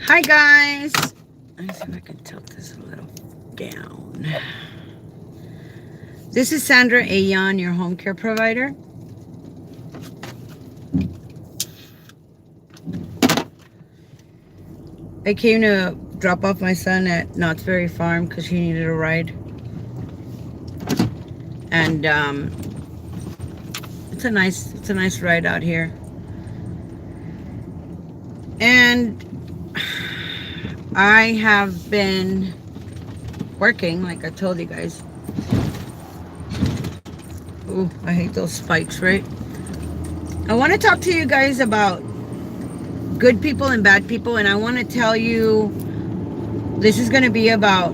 Hi guys. Let me see if I can tilt this a little down. This is Sandra Ayan, your home care provider. I came to drop off my son at Knott's Berry Farm because he needed a ride. And it's a nice ride out here. And I have been working, like I told you guys. Ooh, I hate those spikes, right? I want to talk to you guys about good people and bad people, and I want to tell you this is going to be about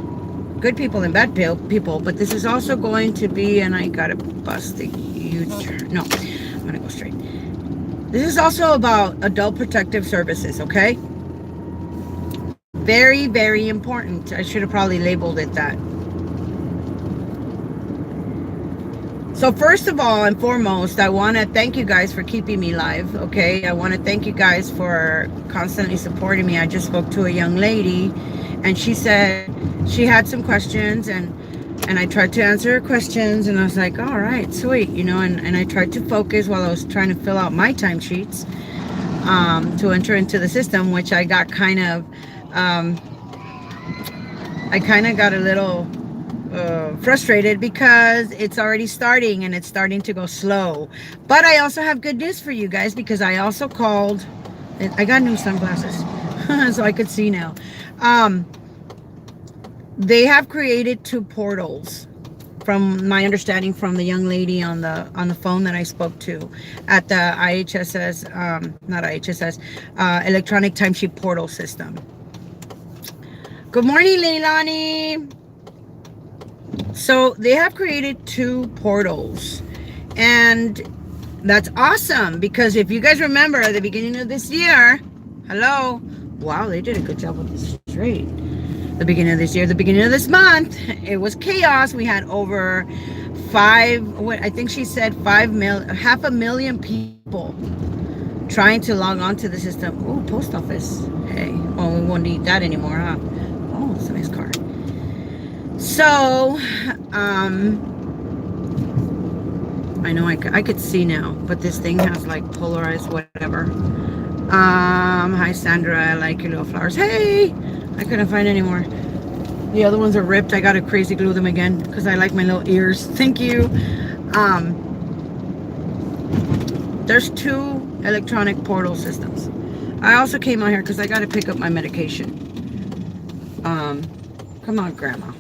good people and bad people, but this is also going to be, and I gotta bust the U-turn. No, I'm gonna go straight. This is also about adult protective services, okay? Very, very important. I should have probably labeled it that. So first of all and foremost, I want to thank you guys for keeping me live, okay? I want to thank you guys for constantly supporting me. I just spoke to a young lady, and she said she had some questions, and I tried to answer her questions, and I was like, all right, sweet, and I tried to focus while I was trying to fill out my timesheets to enter into the system, which I got I kind of got a little frustrated because it's already starting and it's starting to go slow. But I also have good news for you guys because I also called. I got new sunglasses so I could see now. They have created two portals, from my understanding from the young lady on the phone that I spoke to at the IHSS, not IHSS, electronic timesheet portal system. Good morning, Leilani. So they have created two portals, and that's awesome because if you guys remember at the beginning of this year, hello, wow, they did a good job with this straight. The beginning of this year, the beginning of this month, it was chaos. We had over I think she said 500,000 people trying to log on to the system. Oh, post office. Hey, well, we won't need that anymore, huh? Oh, it's a nice car. So, I know I could see now, but this thing has like polarized whatever. Hi Sandra, I like your little flowers. Hey, I couldn't find any more. The other ones are ripped. I gotta crazy glue them again because I like my little ears. Thank you. There's two electronic portal systems. I also came out here because I gotta pick up my medication. Come on, Grandma.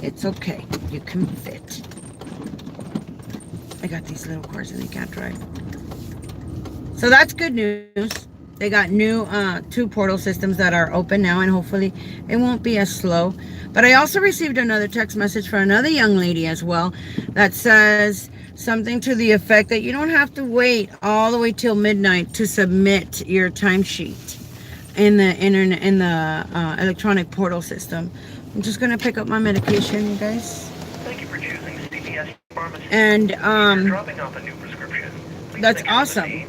It's okay. You can fit. I got these little cars and they can't drive. So that's good news. They got new two portal systems that are open now, and hopefully it won't be as slow. But I also received another text message from another young lady as well that says something to the effect that you don't have to wait all the way till midnight to submit your timesheet in the internet, in the electronic portal system. I'm just gonna pick up my medication, you guys. Thank you for choosing CVS Pharmacy. And If you're dropping off a new prescription, please that's make sure awesome.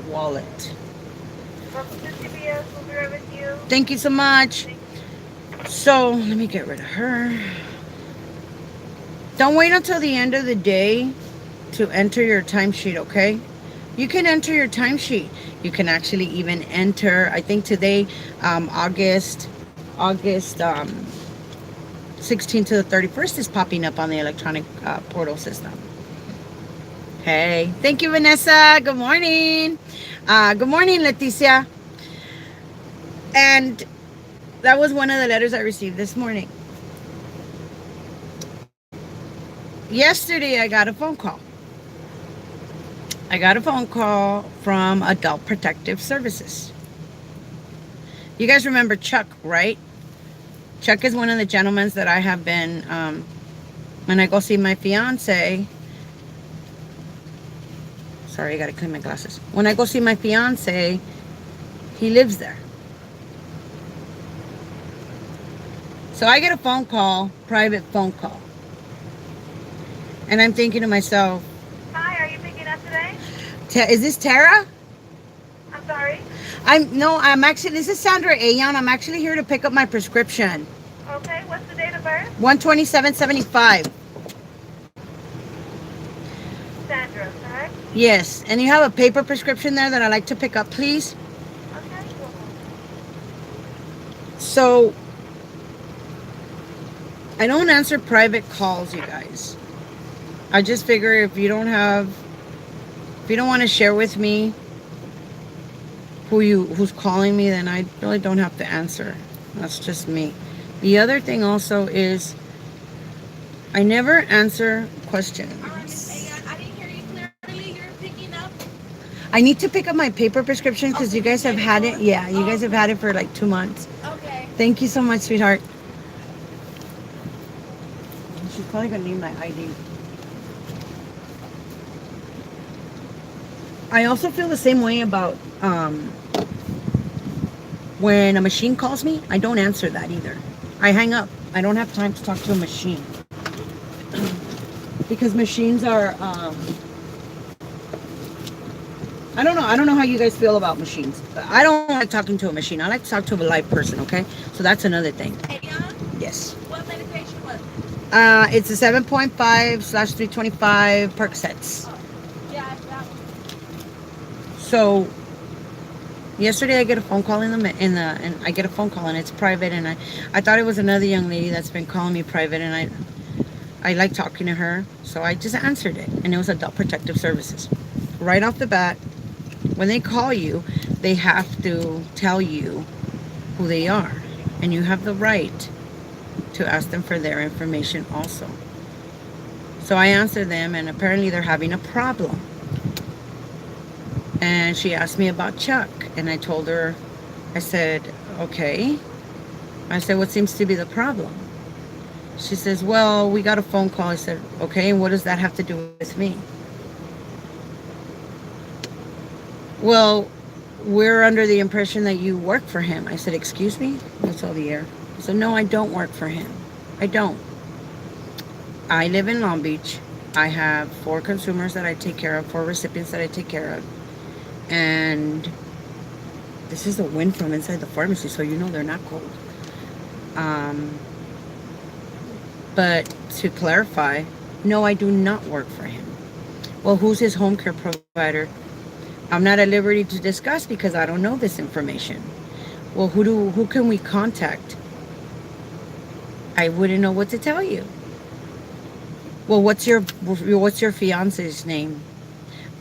Wallet. Welcome to CBS. We'll be right with you. Thank you so much. So let me get rid of her. Don't wait until the end of the day to enter your timesheet, okay? You can enter your timesheet. You can actually even enter, I think today, August 16th to the 31st is popping up on the electronic portal system. Hey, thank you, Vanessa. Good morning. Good morning, Leticia. And that was one of the letters I received this morning. Yesterday, I got a phone call. I got a phone call from Adult Protective Services. You guys remember Chuck, right? Chuck is one of the gentlemen that I have been, when I go see my fiance. Sorry, I gotta clean my glasses. When I go see my fiance, he lives there. So I get a phone call, private phone call. And I'm thinking to myself, Hi, are you picking up today? Is this Tara? I'm I'm sorry. I'm actually, this is Sandra Ayan. I'm actually here to pick up my prescription. Okay, what's the date of birth? 127.75. Sandra, correct? Yes. And you have a paper prescription there that I'd like to pick up, please? Okay. So, I don't answer private calls, you guys. I just figure if you don't want to share with me who's calling me, then I really don't have to answer. That's just me. The other thing also is I never answer questions. I didn't hear you clearly. You're picking up. I need to pick up my paper prescription because you guys have had it. Yeah, you guys have had it for like 2 months. Okay. Thank you so much, sweetheart. She's probably gonna need my ID. I also feel the same way about when a machine calls me. I don't answer that either. I hang up. I don't have time to talk to a machine because machines are. I don't know. I don't know how you guys feel about machines. I don't like talking to a machine. I like to talk to a live person. Okay, so that's another thing. Ayan, Yes. what medication was it? It's a 7.5/325 Percocets. Yeah, that one. So yesterday I get a phone call and I get a phone call and it's private, and I thought it was another young lady that's been calling me private, and I like talking to her, so I just answered it, and it was Adult Protective Services. Right off the bat, when they call you, they have to tell you who they are, and you have the right to ask them for their information also. So I answered them, and apparently they're having a problem. And she asked me about Chuck, and I told her, I said, okay. I said, what seems to be the problem? She says, well, we got a phone call. I said, okay, and what does that have to do with me? Well, we're under the impression that you work for him. I said, excuse me? That's all the air. I said, no, I don't work for him. I don't. I live in Long Beach. I have 4 consumers that I take care of, 4 recipients that I take care of. And this is the wind from inside the pharmacy, so you know they're not cold. But to clarify, no, I do not work for him. Well, who's his home care provider? I'm not at liberty to discuss because I don't know this information. Well, who can we contact? I wouldn't know what to tell you. Well, what's your fiance's name?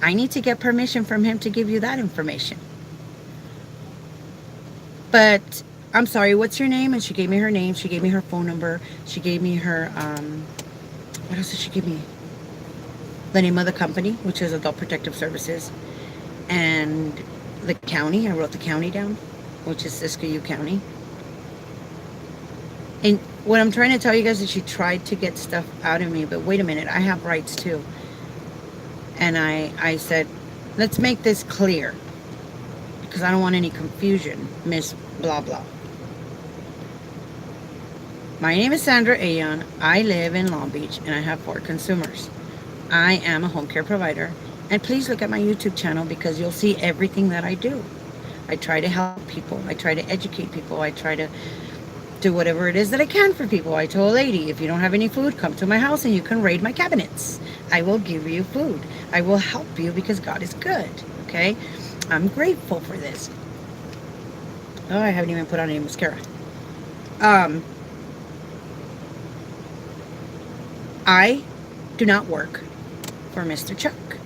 I need to get permission from him to give you that information. But I'm sorry, what's your name? And she gave me her name. She gave me her phone number. She gave me her what else did she give me? The name of the company, which is Adult Protective Services, and the county. I wrote the county down, which is Siskiyou County. And what I'm trying to tell you guys is she tried to get stuff out of me, but wait a minute, I have rights too. And I said, let's make this clear, because I don't want any confusion, Miss Blah Blah. My name is Sandra Ayan. I live in Long Beach, and I have 4 consumers. I am a home care provider, and please look at my YouTube channel because you'll see everything that I do. I try to help people. I try to educate people. I try to do whatever it is that I can for people. I told a lady, if you don't have any food, come to my house and you can raid my cabinets. I will give you food. I will help you because God is good. Okay? I'm grateful for this. Oh, I haven't even put on any mascara. I do not work for Mr. Chuck.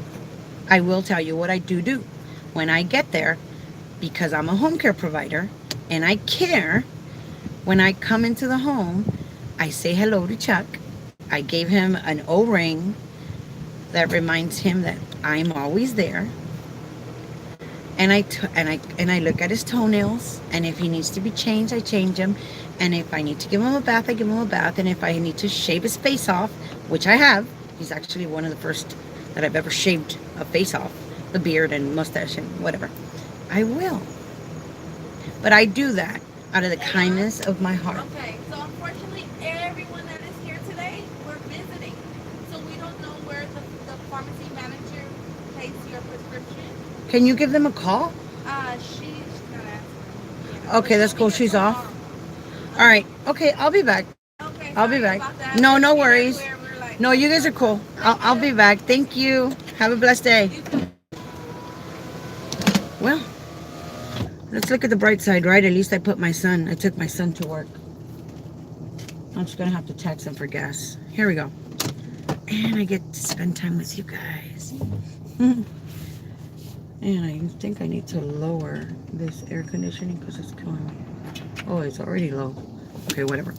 I will tell you what I do. When I get there, because I'm a home care provider and I care, when I come into the home, I say hello to Chuck. I gave him an O-ring that reminds him that I'm always there. And I look at his toenails, and if he needs to be changed, I change him. And if I need to give him a bath, I give him a bath. And if I need to shave his face off, which I have, he's actually one of the first that I've ever shaved a face off, the beard and mustache and whatever, I will. But I do that out of the kindness of my heart. Okay, so unfortunately, everyone that is here today, we're visiting. So we don't know where the pharmacy manager placed your prescription. Can you give them a call? Okay, that's cool. She's off. All right. Okay, I'll be back. Okay, I'll be sorry back. about that. No, no Get worries. everywhere, we're like, No, you guys are cool. I'll be back. Thank you. Have a blessed day. Well, let's look at the bright side, right? At least I took my son to work. I'm just gonna have to tax him for gas. Here we go. And I get to spend time with you guys. And I think I need to lower this air conditioning because it's killing me. Oh, it's already low. Okay, whatever.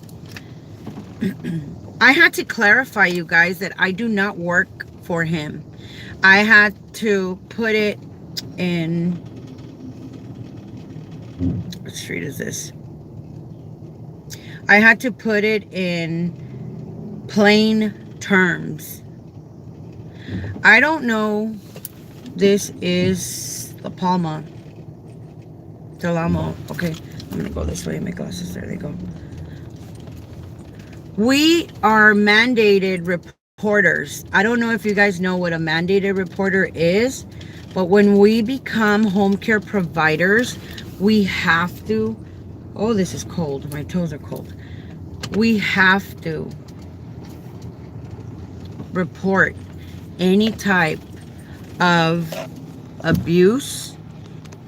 I had to clarify, you guys, that I do not work for him. I had to put it in... What street is this? I had to put it in plain terms. I don't know. This is La Palma. Del Amo. Okay, I'm gonna go this way. My glasses. There they go. We are mandated reporters. I don't know if you guys know what a mandated reporter is, but when we become home care providers, we have to... Oh, this is cold. My toes are cold. We have to report any type of abuse,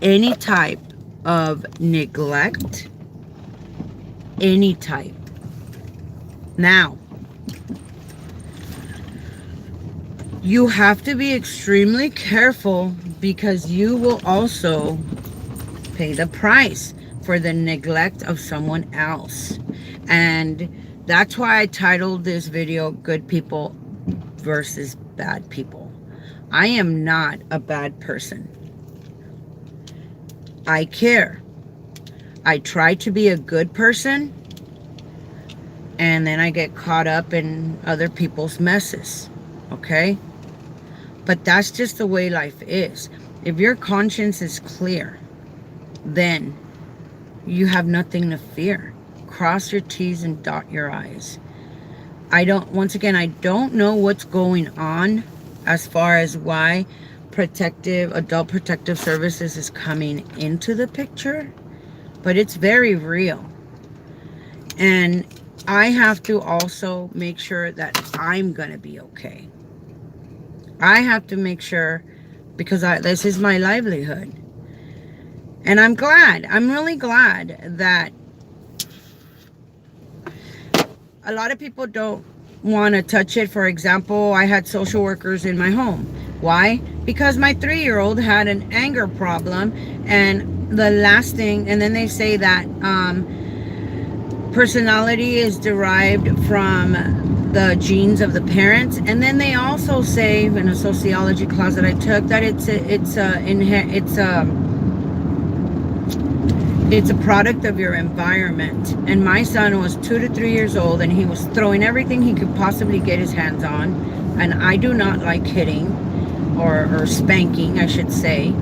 any type of neglect, any type. Now, you have to be extremely careful because you will also pay the price for the neglect of someone else. And that's why I titled this video Good People versus Bad People. I am not a bad person. I care. I try to be a good person, and then I get caught up in other people's messes. Okay? But that's just the way life is. If your conscience is clear, then you have nothing to fear. Cross your T's and dot your I's. Once again, I don't know what's going on as far as why adult protective services is coming into the picture, but it's very real. And I have to also make sure that I'm gonna be okay. I have to make sure, because this is my livelihood. And I'm really glad that a lot of people don't want to touch it. For example, I had social workers in my home. Why? Because my 3-year-old had an anger problem, and the last thing, and then they say that personality is derived from the genes of the parents, and then they also say in a sociology class that I took that it's a product of your environment. And my son was 2 to 3 years old, and he was throwing everything he could possibly get his hands on. And I do not like hitting or spanking, I should say.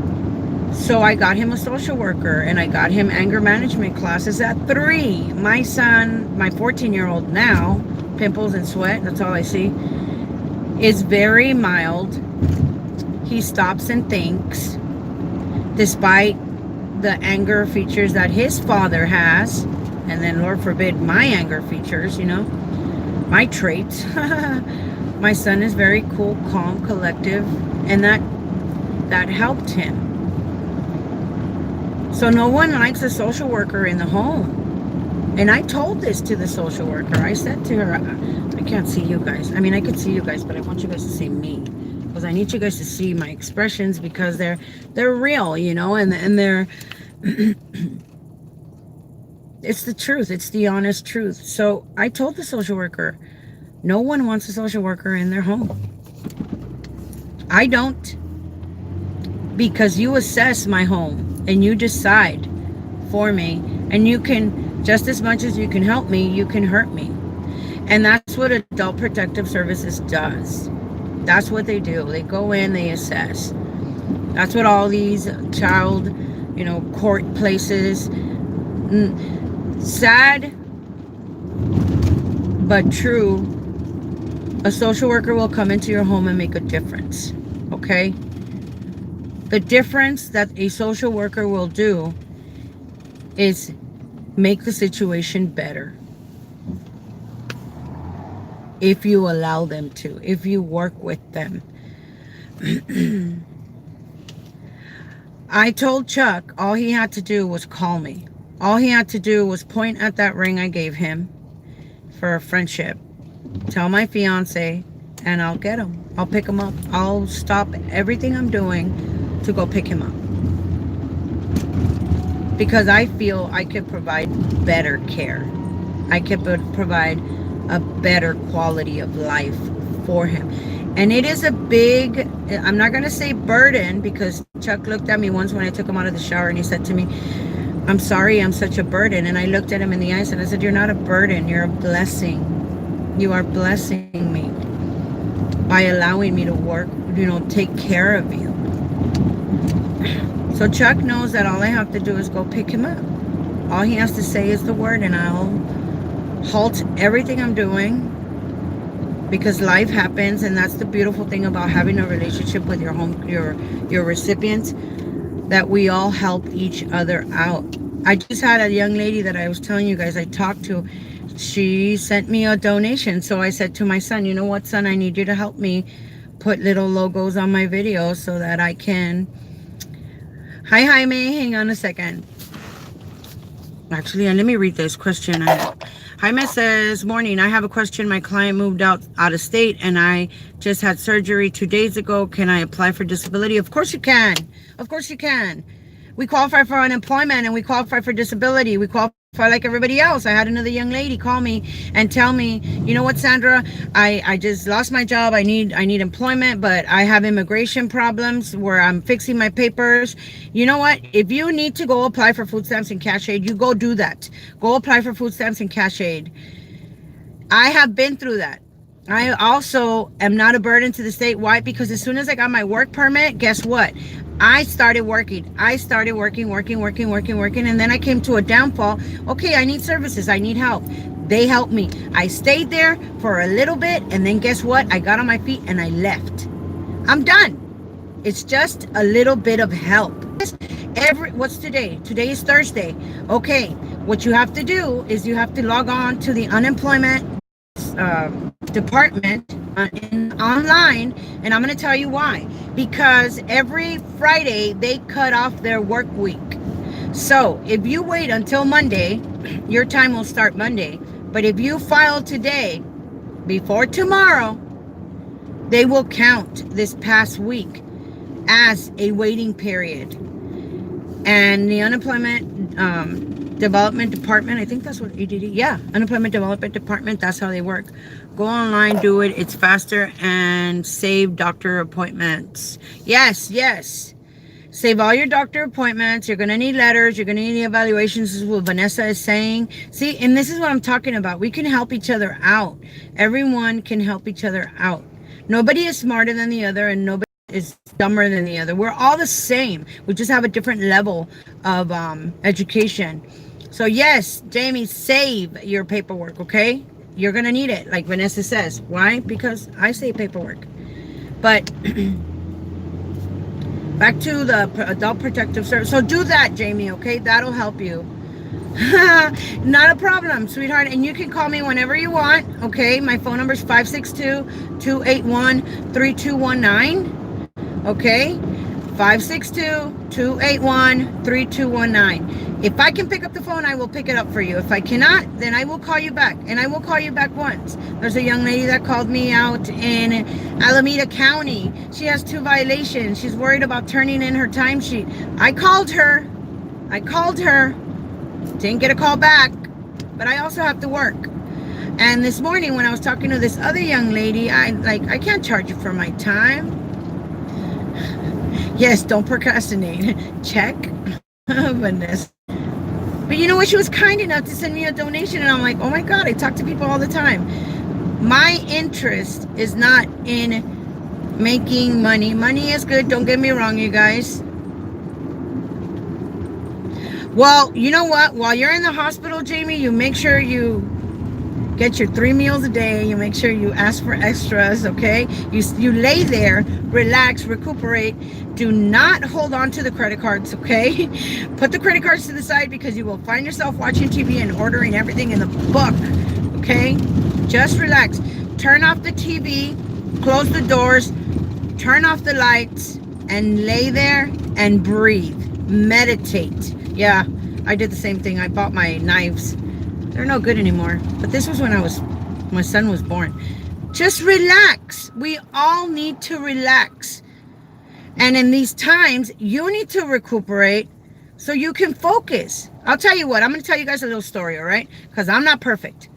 So I got him a social worker, and I got him anger management classes at 3. My son, my 14-year-old now, pimples and sweat, that's all I see, is very mild. He stops and thinks, despite the anger features that his father has, and then Lord forbid my anger features, my traits. My son is very cool, calm, collective, and that helped him. So no one likes a social worker in the home. And I told this to the social worker. I said to her, I can't see you guys. I mean, I could see you guys, but I want you guys to see me, because I need you guys to see my expressions, because they're real, and they're it's the truth. It's the honest truth. So I told the social worker, no one wants a social worker in their home. I don't, because you assess my home and you decide for me, and you can, just as much as you can help me, you can hurt me. And that's what Adult Protective Services does. That's what they do. They go in, they assess. That's what all these child, court places, sad but true, a social worker will come into your home and make a difference. Okay? The difference that a social worker will do is make the situation better. If you allow them to, if you work with them. I told Chuck all he had to do was call me. All he had to do was point at that ring I gave him for a friendship. Tell my fiance, and I'll get him. I'll pick him up. I'll stop everything I'm doing to go pick him up. Because I feel I could provide better care. I could provide a better quality of life for him. And it is a big, I'm not going to say burden, because Chuck looked at me once when I took him out of the shower and he said to me, I'm sorry I'm such a burden. And I looked at him in the eyes and I said, you're not a burden, you're a blessing. You are blessing me by allowing me to work, take care of you. So Chuck knows that all I have to do is go pick him up. All he has to say is the word, and I'll halt everything I'm doing, because life happens. And that's the beautiful thing about having a relationship with your recipients, that we all help each other out. I just had a young lady that I was telling you guys I talked to. She sent me a donation. So I said to my son, you know what, son, I need you to help me put little logos on my videos so that I can... Hi, Jaime. Hang on a second. Actually, let me read this question. Jaime says, morning, I have a question. My client moved out of state and I just had surgery 2 days ago. Can I apply for disability? Of course you can. Of course you can. We qualify for unemployment and we qualify for disability. We qualify like everybody else. I had another young lady call me and tell me, you know what, Sandra, I just lost my job. I need employment, but I have immigration problems where I'm fixing my papers. You know what? If you need to go apply for food stamps and cash aid, you go do that. Go apply for food stamps and cash aid. I have been through that. I also am not a burden to the state. Why? Because as soon as I got my work permit, guess what? I started working. I started working. And then I came to a downfall. Okay, I need services. I need help. They helped me. I stayed there for a little bit. And then guess what? I got on my feet and I left. I'm done. It's just a little bit of help. What's today? Today is Thursday. Okay, what you have to do is you have to log on to the unemployment department online, and I'm going to tell you why. Because every Friday they cut off their work week. So if you wait until Monday, your time will start Monday. But if you file today before tomorrow, they will count this past week as a waiting period. And the unemployment development department, I think that's what ADD, yeah, unemployment development department, that's how they work. Go online, do it. It's faster, and save doctor appointments. Yes. Save all your doctor appointments. You're going to need letters. You're going to need evaluations. This is what Vanessa is saying. See, and this is what I'm talking about. We can help each other out. Everyone can help each other out. Nobody is smarter than the other, and nobody is dumber than the other. We're all the same. We just have a different level of education. So yes, Jamie, save your paperwork, okay? You're going to need it, like Vanessa says. Why? Because I save paperwork. But back to the Adult Protective Service. So do that, Jamie, okay? That'll help you. Not a problem, sweetheart. And you can call me whenever you want, okay? My phone number is 562-281-3219. Okay? 562-281-3219. If I can pick up the phone, I will pick it up for you. If I cannot, then I will call you back. And I will call you back once. There's a young lady that called me out in Alameda County. She has 2 violations. She's worried about turning in her timesheet. I called her. Didn't get a call back. But I also have to work. And this morning when I was talking to this other young lady, I can't charge you for my time. Yes, don't procrastinate. Check. Vanessa. But you know what? She was kind enough to send me a donation, and I'm like, oh my God, I talk to people all the time. My interest is not in making money. Money is good. Don't get me wrong, you guys. Well, you know what? While you're in the hospital, Jamie, you make sure you get your 3 meals a day. You make sure you ask for extras, okay? You lay there, relax, recuperate. Do not hold on to the credit cards, okay? Put the credit cards to the side because you will find yourself watching TV and ordering everything in the book, okay? Just relax. Turn off the TV, close the doors, turn off the lights, and lay there and breathe. Meditate. Yeah, I did the same thing. I bought my knives. They're no good anymore. But this was when my son was born. Just relax. We all need to relax. And in these times, you need to recuperate so you can focus. I'll tell you what. I'm going to tell you guys a little story, all right? Because I'm not perfect.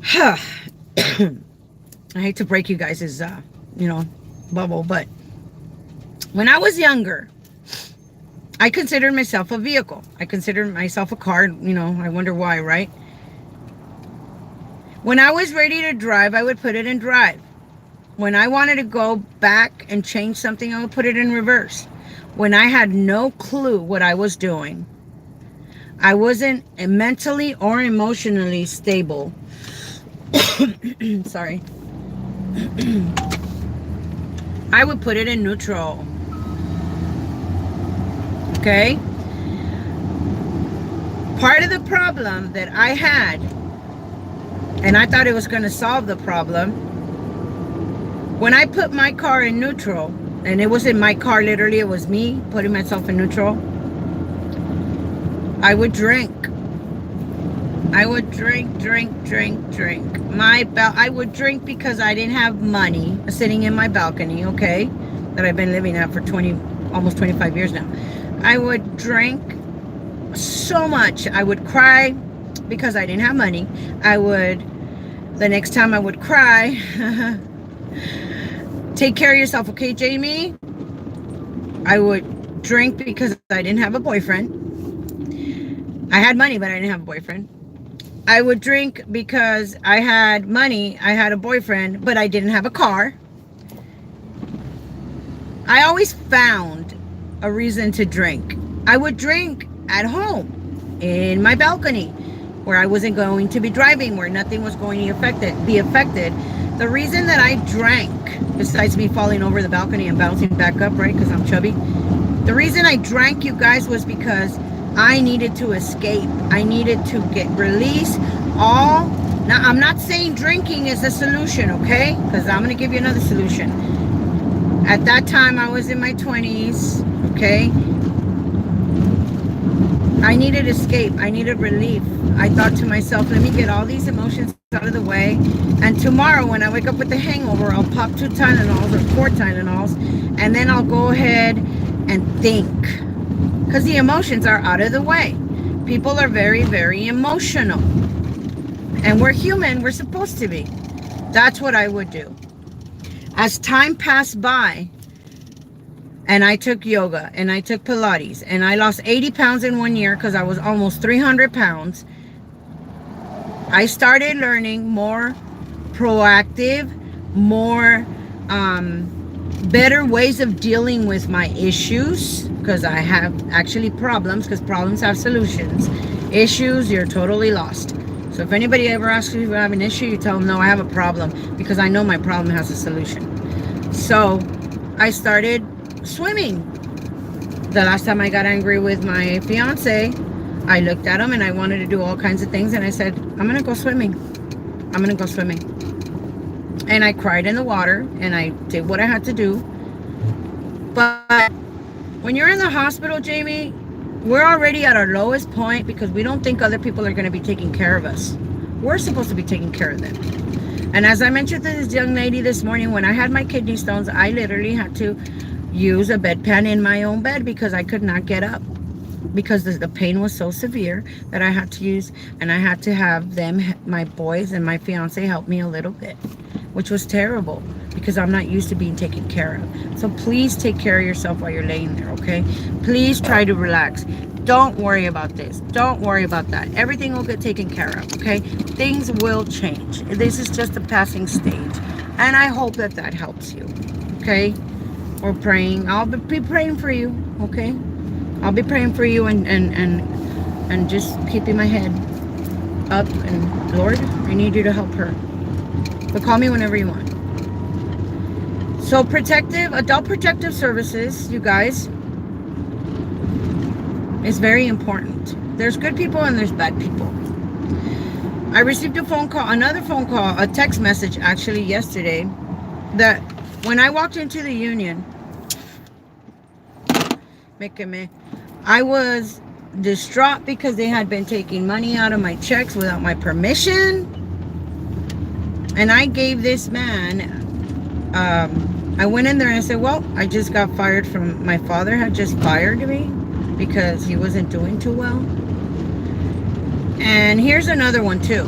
I hate to break you guys' bubble, but when I was younger, I considered myself a vehicle. I considered myself a car. I wonder why, right? When I was ready to drive, I would put it in drive. When I wanted to go back and change something, I would put it in reverse. When I had no clue what I was doing, I wasn't mentally or emotionally stable. Sorry. I would put it in neutral. Okay? Part of the problem that I had, and I thought it was going to solve the problem, when I put my car in neutral, and it wasn't my car, literally, it was me putting myself in neutral, I would drink. I would drink. I would drink because I didn't have money sitting in my balcony, okay, that I've been living at for almost 25 years now. I would drink so much. I would cry because I didn't have money. The next time I would cry, take care of yourself, okay, Jamie? I would drink because I didn't have a boyfriend. I had money, but I didn't have a boyfriend. I would drink because I had money, I had a boyfriend, but I didn't have a car. I always found a reason to drink. I would drink at home, in my balcony, where I wasn't going to be driving, where nothing was going to be affected. The reason that I drank, besides me falling over the balcony and bouncing back up, right, because I'm chubby, the reason I drank, you guys, was because I needed to escape. I needed to get release all. Now, I'm not saying drinking is a solution, okay? Because I'm going to give you another solution. At that time, I was in my 20s, okay? I needed escape. I needed relief. I thought to myself, let me get all these emotions out of the way. And tomorrow, when I wake up with a hangover, I'll pop 2 Tylenols or 4 Tylenols. And then I'll go ahead and think. Because the emotions are out of the way. People are very, very emotional. And we're human. We're supposed to be. That's what I would do. As time passed by, and I took yoga, and I took Pilates, and I lost 80 pounds in 1 year because I was almost 300 pounds. I started learning more proactive, more better ways of dealing with my issues, because I have actually problems, because problems have solutions. Issues, you're totally lost. So if anybody ever asks you if you have an issue, you tell them, no, I have a problem, because I know my problem has a solution. So I started swimming. The last time I got angry with my fiance, I looked at him and I wanted to do all kinds of things, and I said, I'm gonna go swimming. I'm gonna go swimming. And I cried in the water, and I did what I had to do. But when you're in the hospital, Jamie, we're already at our lowest point because we don't think other people are going to be taking care of us. We're supposed to be taking care of them. And as I mentioned to this young lady this morning, when I had my kidney stones, I literally had to use a bedpan in my own bed because I could not get up. Because the pain was so severe that I had to use, and I had to have them, my boys and my fiance, help me a little bit, which was terrible because I'm not used to being taken care of. So please take care of yourself while you're laying there, okay? Please try to relax. Don't worry about this. Don't worry about that. Everything will get taken care of, okay? Things will change. This is just a passing stage. And I hope that that helps you, okay? We're praying. I'll be praying for you, okay? I'll be praying for you and just keeping my head. up and Lord, I need you to help her. But call me whenever you want. So adult protective services, you guys, is very important. There's good people and there's bad people. I received another phone call, a text message actually yesterday, that when I walked into the union, I was distraught because they had been taking money out of my checks without my permission. And I gave this man, I went in there and I said, well, I just got fired from, my father had just fired me because he wasn't doing too well. And here's another one too.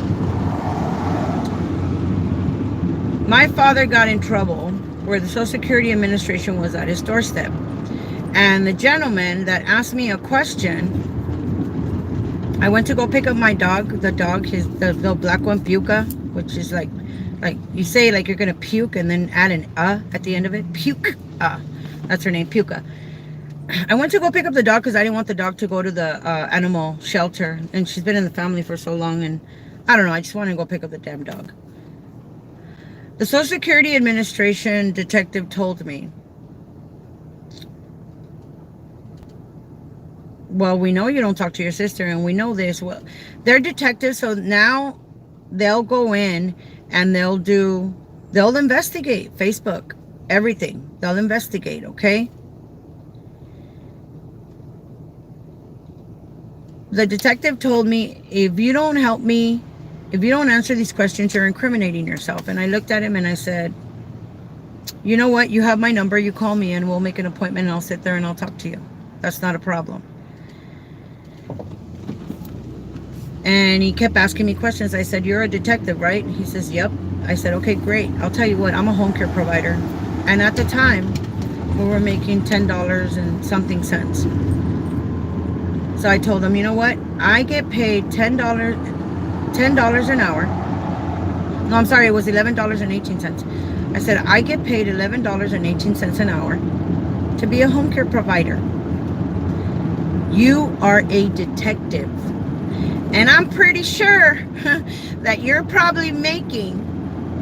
My father got in trouble where the Social Security Administration was at his doorstep. And the gentleman that asked me a question, I went to go pick up my dog, the little black one, Puka, which is like you say like you're gonna puke and then add an at the end of it. Puke. That's her name, Puka. I went to go pick up the dog because I didn't want the dog to go to the animal shelter, and she's been in the family for so long, and I don't know, I just wanted to go pick up the damn dog. The Social Security Administration detective told me, well, we know you don't talk to your sister, and we know this. Well, they're detectives, so now they'll go in and they'll investigate Facebook, everything. They'll investigate, okay? The detective told me, if you don't help me, if you don't answer these questions, you're incriminating yourself. And I looked at him and I said, you know what? You have my number. You call me and we'll make an appointment and I'll sit there and I'll talk to you. That's not a problem. And he kept asking me questions. I said, you're a detective, right? He says, yep. I said, okay, great. I'll tell you what, I'm a home care provider. And at the time, we were making $10 and something cents. So I told him, you know what? I get paid $10 an hour. No, I'm sorry, it was $11.18. I said, I get paid $11.18 an hour to be a home care provider. You are a detective. And I'm pretty sure that you're probably making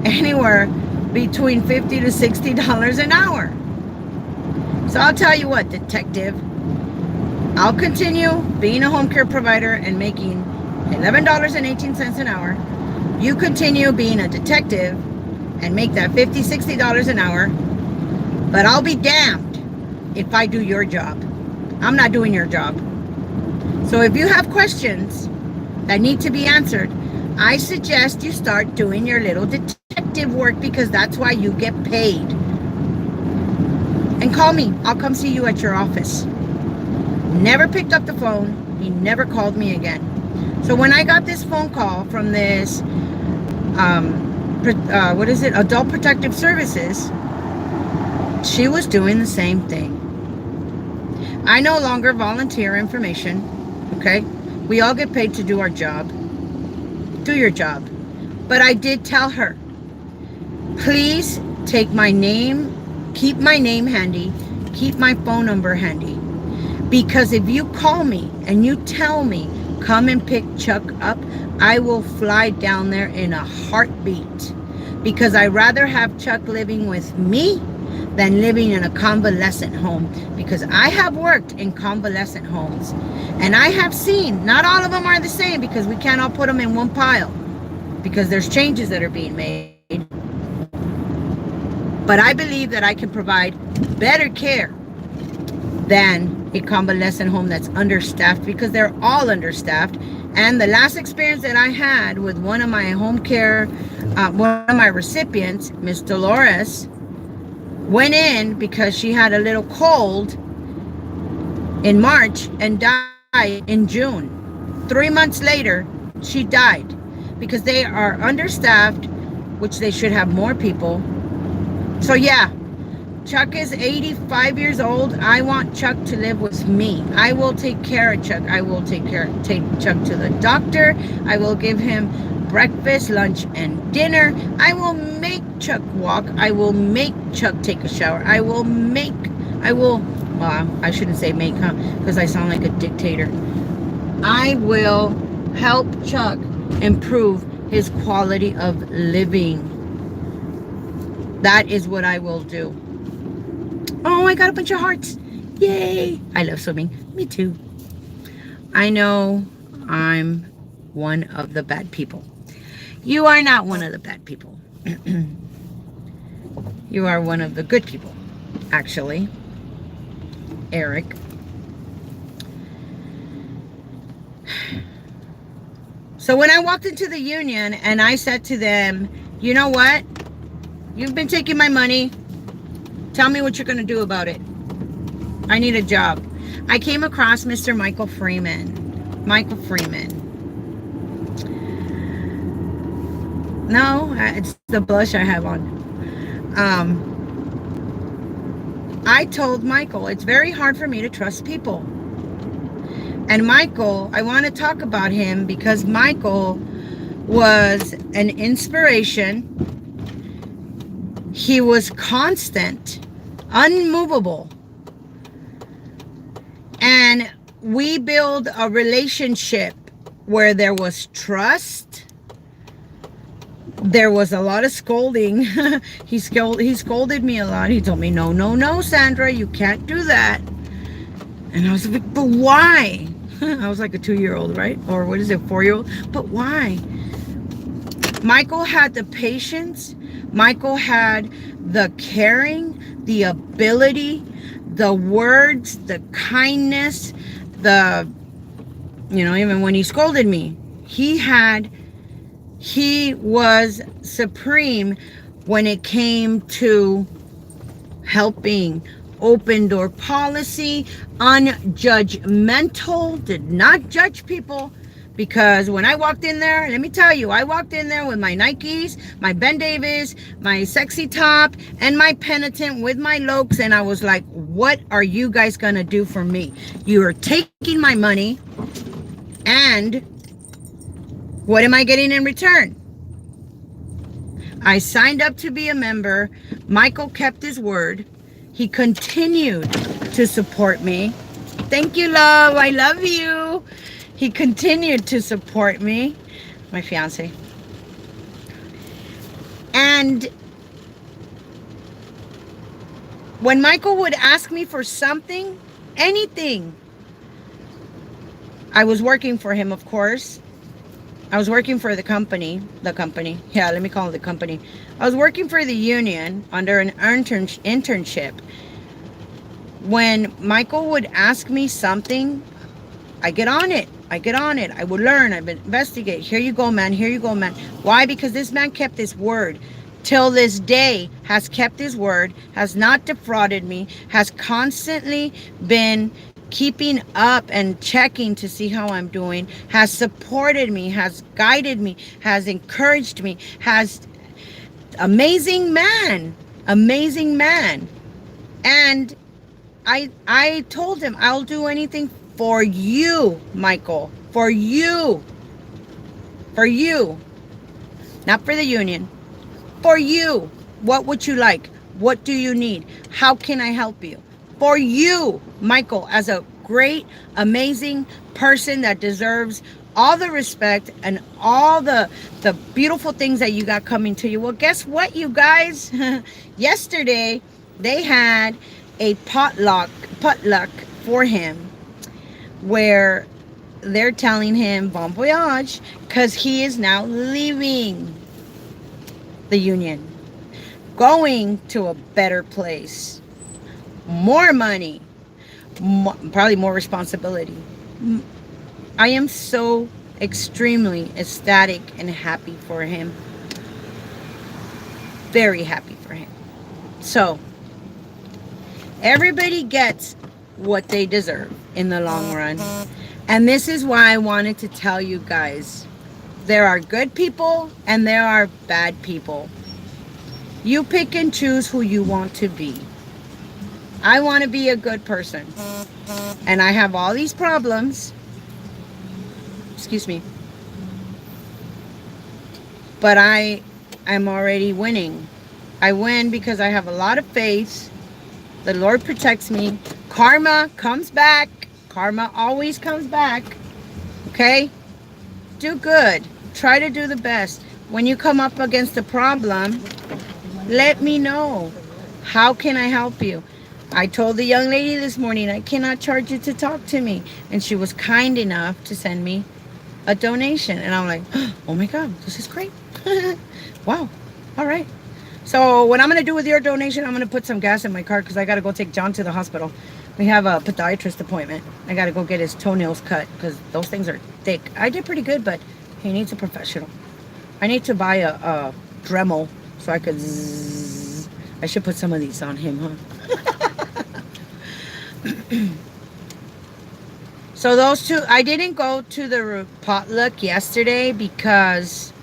anywhere between $50 to $60 an hour. So I'll tell you what, detective, I'll continue being a home care provider and making $11.18 an hour. You continue being a detective and make that $50, $60 an hour. But I'll be damned if I do your job. I'm not doing your job. So if you have questions that need to be answered, I suggest you start doing your little detective work, because that's why you get paid. And call me. I'll come see you at your office. Never picked up the phone. He never called me again. So when I got this phone call from this, Adult Protective Services, she was doing the same thing. I no longer volunteer information, okay? We all get paid to do our job. Do your job. But I did tell her, please take my name, keep my name handy, keep my phone number handy. Because if you call me and you tell me, come and pick Chuck up, I will fly down there in a heartbeat. Because I'd rather have Chuck living with me than living in a convalescent home. Because I have worked in convalescent homes. And I have seen, not all of them are the same, because we can't all put them in one pile. Because there's changes that are being made. But I believe that I can provide better care than a convalescent home that's understaffed, because they're all understaffed. And the last experience that I had with one of my home care, one of my recipients, Miss Dolores, went in because she had a little cold in March and died in June. 3 months later, she died because they are understaffed, which they should have more people. So yeah, Chuck is 85 years old. I want Chuck to live with me. I will take care of Chuck. I will take Chuck to the doctor. I will give him breakfast, lunch, and dinner. I will make Chuck walk. I will make Chuck take a shower. I shouldn't say make, huh? Because I sound like a dictator. I will help Chuck improve his quality of living. That is what I will do. Oh, I got a bunch of hearts. Yay. I love swimming. Me too. I know I'm one of the bad people. You are not one of the bad people. You are one of the good people, actually. Eric. So when I walked into the union and I said to them, you know what? You've been taking my money. Tell me what you're going to do about it. I need a job. I came across Mr. Michael Freeman. Michael Freeman. No, it's the blush I have on. I told Michael, it's very hard for me to trust people. And Michael, I want to talk about him because Michael was an inspiration. He was constant, unmovable. And we built a relationship where there was trust. There was a lot of scolding. He scolded me a lot. He told me, no, Sandra, you can't do that. And I was like, but why? I was like a 2-year-old, right? Or what is it, 4-year-old? But why? Michael had the patience. Michael had the caring, the ability, the words, the kindness, even when he scolded me, he was supreme when it came to helping. Open door policy, unjudgmental, did not judge people. Because when I walked in there, let me tell you, I walked in there with my Nikes, my Ben Davis, my sexy top, and my penitent with my Lokes, and I was like, what are you guys gonna do for me? You are taking my money, and what am I getting in return? I signed up to be a member. Michael kept his word. He continued to support me. Thank you, love. I love you. He continued to support me. My fiance. And when Michael would ask me for something, anything, I was working for him, of course. I was working for the company. Yeah, let me call it the company. I was working for the union under an internship. When Michael would ask me something, I get on it. I would learn. I would investigate. Here you go, man. Why? Because this man kept his word. Till this day, has kept his word, has not defrauded me, has constantly been keeping up and checking to see how I'm doing, has supported me, has guided me, has encouraged me, has amazing man. And I told him, I'll do anything for you, Michael, for you, not for the union, for you. What would you like? What do you need? How can I help you? For you, Michael, as a great, amazing person that deserves all the respect and all the beautiful things that you got coming to you. Well, guess what, you guys? Yesterday, they had a potluck for him where they're telling him bon voyage because he is now leaving the union, going to a better place. More money, probably more responsibility. I am so extremely ecstatic and happy for him. Very happy for him. So, everybody gets what they deserve in the long run. And this is why I wanted to tell you guys, there are good people and there are bad people. You pick and choose who you want to be. I want to be a good person. And I have all these problems. Excuse me. But I am already winning. I win because I have a lot of faith. The Lord protects me. Karma comes back. Karma always comes back. Okay? Do good. try to do the best. When you come up against a problem, let me know. How can I help you? I told the young lady this morning, I cannot charge you to talk to me. And she was kind enough to send me a donation. And I'm like, oh my God, this is great. Wow. All right. So what I'm going to do with your donation, I'm going to put some gas in my car because I got to go take John to the hospital. We have a podiatrist appointment. I got to go get his toenails cut because those things are thick. I did pretty good, but he needs a professional. I need to buy a Dremel so I could zzz. I should put some of these on him, huh? So those two, I didn't go to the potluck yesterday because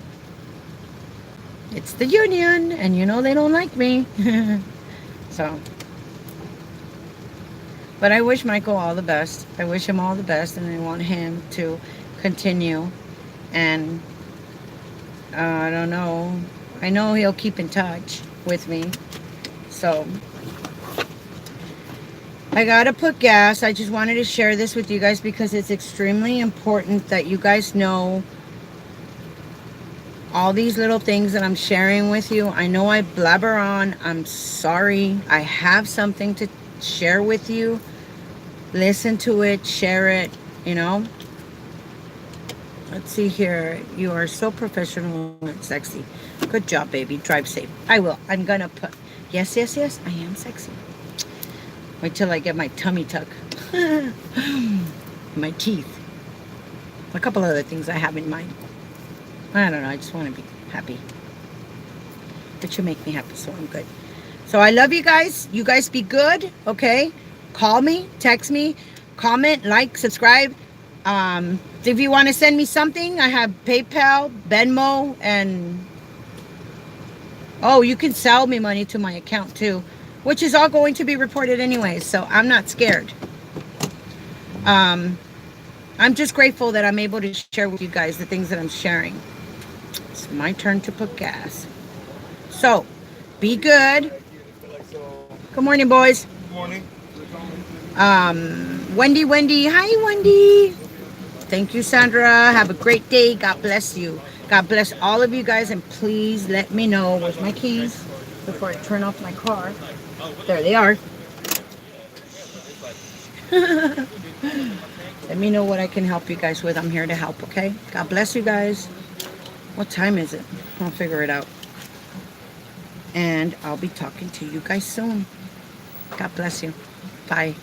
it's the union, and you know they don't like me. So, but I wish Michael all the best. I wish him all the best, and I want him to continue. And I don't know. I know he'll keep in touch with me. So, I gotta put gas. I just wanted to share this with you guys because it's extremely important that you guys know all these little things that I'm sharing with you. I know I blabber on. I'm sorry. I have something to share with you. Listen to it, share it, you know. Let's see here. You are so professional and sexy. Good job, baby. Drive safe. I will. I'm gonna put, yes, yes, yes, I am sexy. Wait till I get my tummy tuck. My teeth. A couple other things I have in mind. I don't know. I just want to be happy. It should make me happy, so I'm good. So I love you guys. You guys be good, okay? Call me, text me, comment, like, subscribe. If you want to send me something, I have PayPal, Venmo, and oh, you can sell me money to my account too, which is all going to be reported anyway, so I'm not scared. I'm just grateful that I'm able to share with you guys the things that I'm sharing. It's my turn to put gas. So, be good. Good morning, boys. Good morning. Wendy. Hi, Wendy. Thank you, Sandra. Have a great day. God bless you. God bless all of you guys. And please let me know. Where's my keys? Before I turn off my car. There they are. Let me know what I can help you guys with. I'm here to help, okay? God bless you guys. What time is it? I'll figure it out. And I'll be talking to you guys soon. God bless you. Bye.